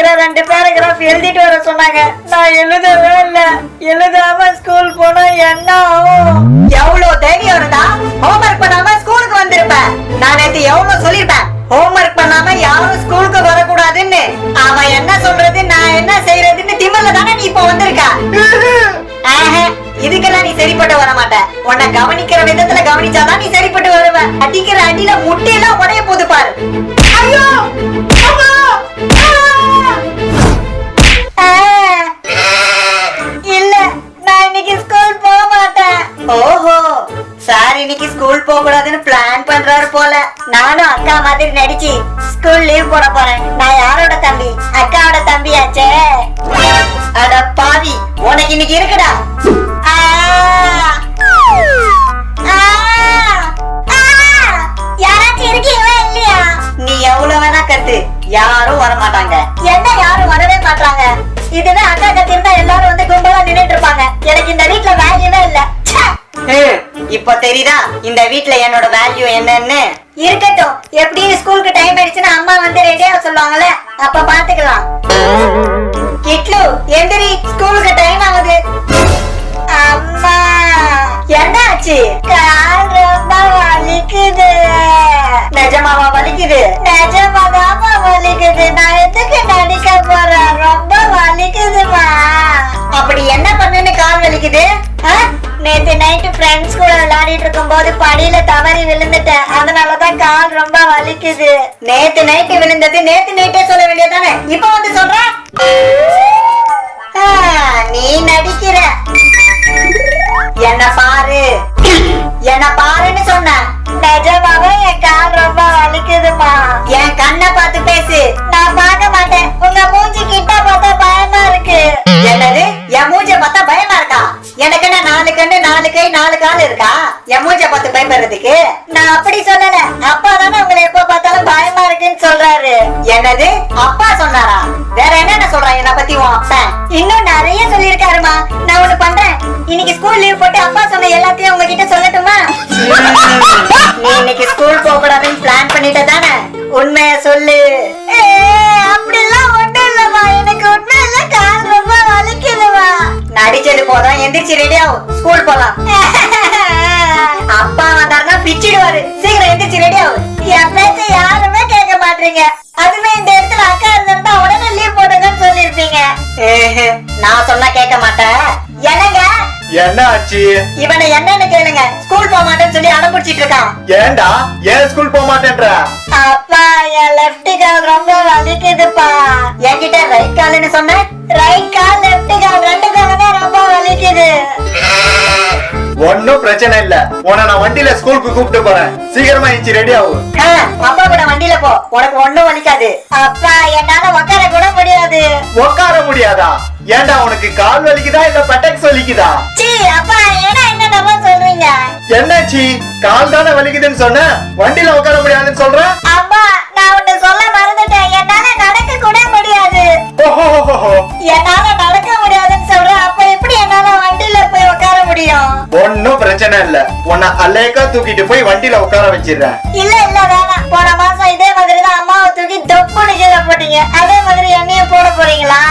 இங்கிலீஷ்ல 2 பேராகிராஃப் எழுதிட்டு வர சொன்னாங்க. நான் எழுதவே இல்ல. எழுதாம ஸ்கூல் போனா என்ன ஆகும்? எவ்வளவு தைரியம் இருந்தா ஹோம்வொர்க் பண்ணாம ஸ்கூலுக்கு வந்திருப்ப. நான் நேத்து எவ்வளவு சொல்லிருப்பேன், ஹோம்வொர்க் பண்ணாம யாரும் ஸ்கூலுக்கு வரக்கூடாதுன்னு. அவன் என்ன சொல்றது நான் என்ன செய்யறதுன்னு திமிர்ல தானே நீ இப்ப வந்திருக்க. இதுக்கெல்லாம் நீ சரிப்பட்டு வர மாட்ட. உன்னை கவனிக்கிற விதத்துல கவனிச்சாதான் நீ சரிப்பட்டு வருவ. அடிக்கிற அடியில முட்டையெல்லாம் உடைய போது பாரு. ஐயோ இல்ல, நான் இன்னைக்கு ஸ்கூல் போக மாட்டேன். ஓஹோ, சார் இன்னைக்கு ஸ்கூல் போக கூடாதுன்னு பிளான் பண்றாரு போல. நானும் அக்கா மாதிரி நடிச்சு ஸ்கூல் லீவ் போட போறேன். நான் யாரோட தம்பி? அக்காவோட தம்பியாச்சே. அட பாவி, உனக்கு இன்னைக்கு இருக்குடா. யாராச்சும் இருக்கீங்களா இல்லையா? நீ எவ்வளவு வேணா கத்து, யாரும் வர மாட்டாங்க. என்ன யாரும் வரவே மாட்டாங்க? இதுவே அக்கா கத்திருந்தா எல்லாரும் வந்து கும்பலா நின்னுட்டு இருப்பாங்க. எனக்கு இந்த வீட்ல வேல்யூவே இல்ல. இப்ப தெரியுதா இந்த வீட்ல என்னோட வேல்யூ என்னன்னு? இருக்கட்டும், எப்படியும் ஸ்கூலுக்கு டைம் ஆயிடுச்சுன்னா அம்மா வந்து ரெடியா சொல்லுவாங்கல்ல, அப்ப பாத்துக்கலாம். கிட்லு எந்திரி, ஸ்கூலுக்கு டைம் ஆகுது. அம்மா என்ன ஆச்சு? கால் ரொம்ப வலிக்குது. நிஜமாவா வலிக்குது? நிஜமாதாமா வலிக்குது. நான் எதுக்கு நடிக்க போறேன்? ரொம்ப வலிக்குதுமா. அப்படி என்ன பண்ணுன்னு கால் வலிக்குது? நேத்து நைட்டு ஃப்ரெண்ட்ஸ் கூட விளையாடிட்டு இருக்கும் போது படியில தவறி விழுந்துட்டேன். அதனாலதான் கால் ரொம்ப வலிக்குது. நேத்து நைட்டு விழுந்தது நேத்து நைட்டே சொல்ல வேண்டியதானே, இப்ப வந்து சொல்ற? நீ நடிக்கிற. என்ன பாரு, என்ன பாருன்னு சொன்ன. நிஜமாவே என் கால் ரொம்ப வலிக்குதுமா. என் கண்ணை பார்த்து பேசு. நான் பார்க்க மாட்டேன். உங்க மூஞ்சி கிட்ட பார்த்தா பயமா இருக்கு. என்னது? என் மூஞ்ச பார்த்தா பயமா இருக்கா? எனக்கு என்ன 4 கண்ணு 4 கை 4 கால் இருக்கா? என் மூஞ்ச பார்த்து பயப்படுறதுக்கு? நான் அப்படி சொல்லல. அப்பா தானே உங்களை எப்ப பார்த்தாலும் பயமா இருக்குன்னு சொல்றாரு. என்னது? அப்பா சொன்னாரா? வேற என்னென்ன சொல்றான் என்ன பத்தி உன் அப்பா? இன்னும் நிறைய சொல்லிருக்காருமா. நான் ஒண்ணு பண்றேன், இன்னைக்கு ஸ்கூல் லீவ் போட்டு அப்பா சொன்ன எல்லாத்தையும் உங்ககிட்ட சொல்லட்டுமா? நீ இன்னைக்கு ஸ்கூல் போக கூடாதுன்னு பிளான் பண்ணிட்ட தானே? உண்மைய சொல்லு. அப்படிலாம் ஒண்ணும் இல்லம்மா. எனக்கு உண்மையில கால் ரொம்ப வலிக்குதுமா. நடிச்சது போதும், எந்திரிச்சு ரெடி ஆகும், ஸ்கூல் போலாம். அப்பா வந்தாருன்னா பிச்சிடுவாரு. சீக்கிரம் எந்திரிச்சு ரெடி ஆகும். என் பேச்ச யாருமே கேட்க மாட்டீங்க. அதுவே இந்த இடத்துல அக்கா இருந்தா உடனே லீவ் போடுங்கன்னு சொல்லிருப்பீங்க. நான் சொன்னா கேட்க மாட்டேன். என்னங்க? என்ன ஆச்சு? இவனை என்னன்னு கேளுங்க. ஸ்கூல் போக மாட்டேன்னு சொல்லி அனுப்பிச்சிட்டு இருக்கான். ஏண்டா ஏன் ஸ்கூல் போக மாட்டேன்ற? அப்பா, என் லெஃப்ட் கால் ரொம்ப வலிக்குதுப்பா. என்கிட்ட ரைட் கால்னு சொன்ன. ரைட் கால் லெஃப்ட் கால் 2 காலுமே ரொம்ப வலிக்குது. ஒன்னும் பிரச்சனை இல்ல, உன்னை நான் வண்டியில ஸ்கூலுக்கு கூப்பிட்டு போறேன். சீக்கிரமா எஞ்சி ரெடி ஆகும். அப்பா கூட வண்டியில போ, உனக்கு ஒண்ணும் வலிக்காது. அப்பா, என்னால உட்கார கூட முடியாது. உட்கார முடியாதா? ஏண்டா உனக்கு கால் வலிக்குதா இல்ல பெட்டக்ஸ் வலிக்குதா? சீ அப்பா, ஏன்னா என்னமா சொல்றீங்க? என்னாச்சு? கால் தானே வலிக்குதுன்னு சொன்ன, வண்டியில உட்கார முடியாதுன்னு சொல்ற? அப்பா, நான் ஒண்ணு சொல்ல மறந்துட்டேன். என்னால நடக்க கூட முடியாது. ஓஹோ, என்னால நடக்க முடியாதுன்னு சொல்றேன். அப்ப எப்படி என்னால வண்டியில போய் உட்கார முடியும்? ஒன்னும் பிரச்சனை இல்ல, உன்னை அலேக்கா தூக்கிட்டு போய் வண்டியில உட்கார வச்சிடுறேன். இல்ல இல்ல வேணாம். போன மாசம் இதே மாதிரி தான் அம்மாவை தூக்கி தொப்புன்னு கீழே போட்டீங்க. அதே மாதிரி என்னையும் போட போறீங்களா?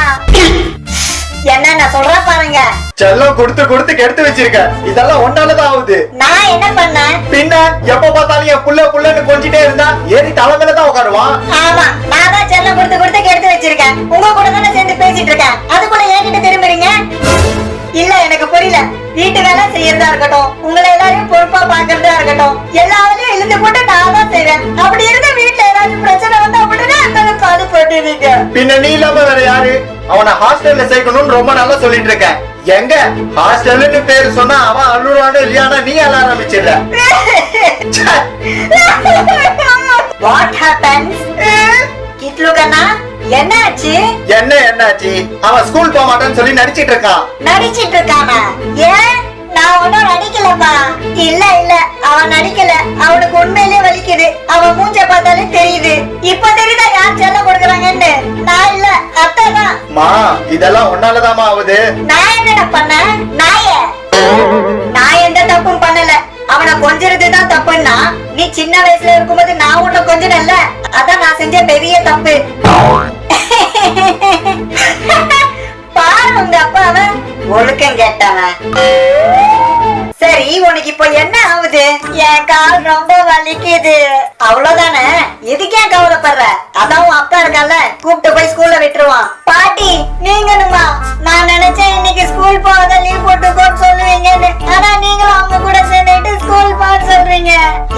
என்ன சொல்ற பாருங்க. செல்லம் கொடுத்து கொடுத்து கெடுத்து வச்சிருக்க. இதெல்லாம் ஒன்னாலதான் ஆகுது. நான் என்ன பண்ணேன்? பின்ன எப்ப பார்த்தாலும் என் புள்ள புள்ளன்னு கொஞ்சிட்டே இருந்தா ஏறி தலைமையிலதான் உட்காருவான். ஆமா, நான் தான் செல்லம் கொடுத்து கொடுத்து கெடுத்து வச்சிருக்கேன். உங்க கூட தானே சேர்ந்து பேசிட்டு இருக்கேன். அது கூட என்கிட்ட திரும்புறீங்க? இல்ல, எனக்கு புரியல. வீட்டு வேலை செய்யறதா இருக்கட்டும், உங்களை எல்லாரையும் பொறுப்பா பாக்குறதா இருக்கட்டும், எல்லா வேலையும் இழுந்து போட்டு நான் தான் செய்வேன். அப்படி இருந்த வீட்டுல ஏதாச்சும் பிரச்சனை வந்தா அப்படின்னா அந்த காது போட்டுருவீங்க. பின்ன நீ இல்லாம வேற யாரு? அவனை ஹாஸ்டல்ல சேர்க்கணும்னு ரொம்ப நல்லா சொல்லிட்டு இருக்கேன். எங்க ஹாஸ்டல்னு பேரு சொன்னா அவன் அழுவானு இல்லையானா நீ அழ ஆரம்பிச்சிடல. What happens? கிட்லு கண்ணா, என்னாச்சு? என்னாச்சு? அவன் ஸ்கூல் போக மாட்டான்னு சொல்லி நடிச்சிட்டு இருக்கான். நடிச்சிட்டு இருக்கானா? ஏன்? நான் ஒன்னும் நடிக்கலப்பா. இல்ல இல்ல, அவன் நடிக்கல. அவனுக்கு உண்மையிலே வலிக்குது. அவன் மூஞ்ச பார்த்தாலே தெரியுது. இப்ப தெரியுதா யார் செல்லம் கொடுக்கறாங்கன்னு? நான் இல்ல, அத்தை தான். மா, இதெல்லாம் ஒன்னாலதாமா ஆகுது. நான் என்னடா பண்ணேன்? நான் எந்த தப்பும் பண்ணல. அவனை கொஞ்சிறதுதான் தப்புன்னா, நீ சின்ன வயசுல இருக்கும்போது நான் உன்னை கொஞ்சனல்ல, அதான் நான் செஞ்ச பெரிய தப்பு. பாரு உங்க அப்பாவ ஒழுக்கம் கேட்டவன். சரி உனக்கு இப்போ என்ன ஆகுது? என் கால் ரொம்ப வலிக்குது. அவ்வளவுதானே, எதுக்கு ஏன் கவலைப்படுற? அதான் உன் அப்பா இருக்கல, கூப்பிட்டு போய் ஸ்கூல்ல விட்டுருவான். பாட்டி நீங்களுமா? நான் நினைச்சேன் இன்னைக்கு ஸ்கூல் போகாத லீவ் போட்டுக்கோன்னு சொல்லுவீங்கன்னு. ஆனா நீங்களும் அவங்க கூட சேர்ந்துட்டு ஸ்கூல் போக சொல்றீங்க.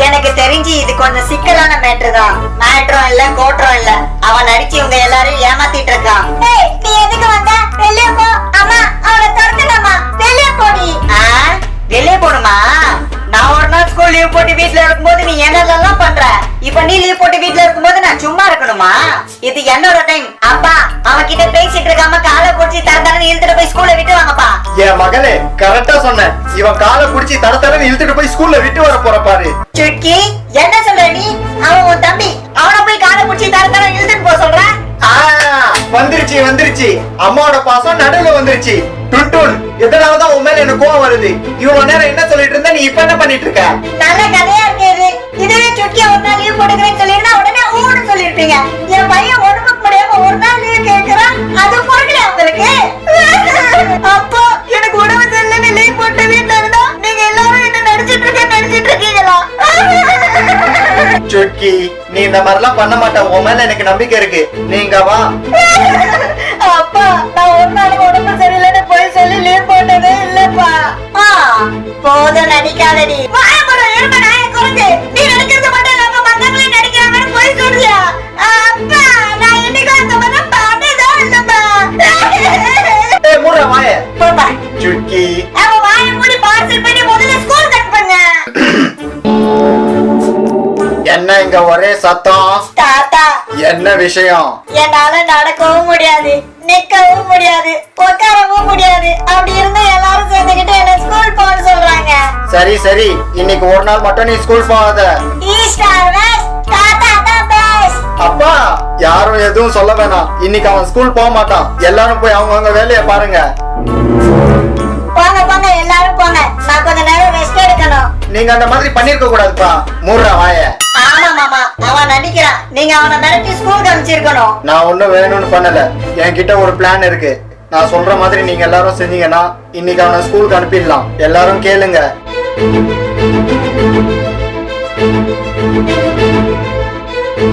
எனக்கு தெரிஞ்சு இது கொஞ்சம் சிக்கலான மேட்ரு தான். மேட்ரும் இல்ல கோட்ரும் இல்ல, அவன் அடிச்சு உங்க எல்லாரையும் ஏமாத்திட்டு இருக்கான். ஏய், நீ எதுக்கு வந்த? வெளியே போ. அம்மா அவளை துரத்துனம்மா. வெளியே போடி. வெளியே போணுமா? நான் ஒரு நாள் ஸ்கூல் லீவ் போட்டு வீட்ல இருக்கும்போது நீ என்னெல்லாம் பண்ற? இப்ப நீ லீவ் போட்டு வீட்ல இருக்கும்போது நான் சும்மா இருக்கணுமா? இது என்னோட டைம். அப்பா அவன் கிட்ட பேசிட்டு இருக்காம காலை புடிச்சு தரத்தரன்னு இழுத்துட்டு போய் ஸ்கூல்ல விட்டு வாங்கப்பா. என் மகனே கரெக்டா சொன்னேன். இவன் காலை புடிச்சு தரத்தரன்னு இழுத்துட்டு போய் ஸ்கூல்ல விட்டு வர போற பாரு. சுட்கி என்ன சொல்ற நீ? அவன் உன் தம்பி, அவனை போய் காலை புடிச்சு தரத்தரன்னு இழுத்துட்டு போக சொல்ற? வந்துருச்சு அம்மாவோட பாசம் நடுவுல வந்துருச்சு. டுன்டுன் எதனாலதான் உன் மேல எனக்கு கோவம் வருது? இவ்வளவு நேரம் என்ன சொல்லிட்டு இருந்த, நீ இப்ப என்ன பண்ணிட்டு இருக்க? நல்ல கதையா இருக்கு. இதுவே சுட்டியா ஒரு நாள் லீவ் போட்டுக்கிறேன்னு சொல்லிருந்தா உடனே ஊன்னு சொல்லிருப்பீங்க. என் பையன் உடம்புக்கு முடியாம ஒரு நாள் லீவ் கேட்கிறான், அது பொறுக்கல உங்களுக்கு? அப்போ எனக்கு உடம்பு சரியில்லைன்னு லீவ் போட்டு வீட்டுல இருந்தா நீங்க எல்லாரும் என்ன நடிச்சிட்டு இருக்கீங்களா? சுட்கி நீ இந்த மாதிரிலாம் பண்ண மாட்ட. உன் மேல எனக்கு நம்பிக்கை இருக்கு. நீங்க வா. அப்பா நான் ஒரு நாள் உடம்பு சரியில்லைன்னு போய் சொல்லி லீவ் போட்டதே இல்லப்பா. போதும் நடிக்காதடி. வாயப்படம் எருமை நாய குறைஞ்சு நீ நடிக்கிறது மட்டும் இல்லாம மத்தவங்களையும் நடிக்கிறாங்கன்னு போய் சொல்றியா? அப்பா நான் இன்னைக்கு அந்த மாதிரி பாட்டேதான் இல்லப்பா. ஏய் மூடுற வாய. போப்பா. சுட்கி அவன் வாயை மூடி பார்சல் பண்ணி முதல்ல ஸ்கூல் கட் பண்ண. என்ன இங்க ஒரே சத்தம்? தாத்தா என்ன விஷயம்? என்னால நடக்கவும் முடியாது, நிக்கவும் முடியாது, உட்காரவும் முடியாது. அப்படி இருந்து எல்லாரும் சேர்ந்துக்கிட்டு என்ன ஸ்கூல் போக சொல்றாங்க. சரி இன்னைக்கு ஒரு நாள் மட்டும் நீ ஸ்கூல் போகாத. ஈஸ்ட் ஆர் வெஸ்ட், தாத்தா தான் பெஸ்ட். அப்பா யாரும் எதுவும் சொல்ல வேணாம். இன்னைக்கு அவன் ஸ்கூல் போக மாட்டான். எல்லாரும் போய் அவங்கவங்க வேலையை பாருங்க. போங்க போங்க எல்லாரும் போங்க. நான் கொஞ்ச நேரம் ரெஸ்ட் எடுக்கணும். நீங்க அந்த மாதிரி பண்ணிருக்க கூடாதுப்பா. மூடுற வாய. ஆமா மாமா, அவன் நடிக்கிறான். நீங்க அவனை மிரட்டி ஸ்கூலுக்கு அனுப்பிச்சிருக்கணும். நான் ஒண்ணும் வேணும்னு பண்ணல. என்கிட்ட ஒரு பிளான் இருக்கு. நான் சொல்ற மாதிரி நீங்க எல்லாரும் செஞ்சீங்கன்னா இன்னைக்கு அவனை ஸ்கூலுக்கு அனுப்பிடலாம். எல்லாரும் கேளுங்க.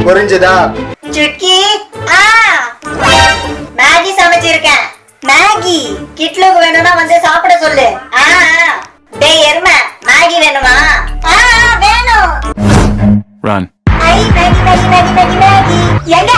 புரிஞ்சுதா? சுட்கி மேகி சமைச்சிருக்கேன். மேகி கிட்லுக்கு வேணும்னா வந்து சாப்பிட சொல்லு. டேய் எருமை, மேகி வேணுமா? வேணும். Run. ஐ Maggi Maggi Maggi Maggi Maggi. எங்க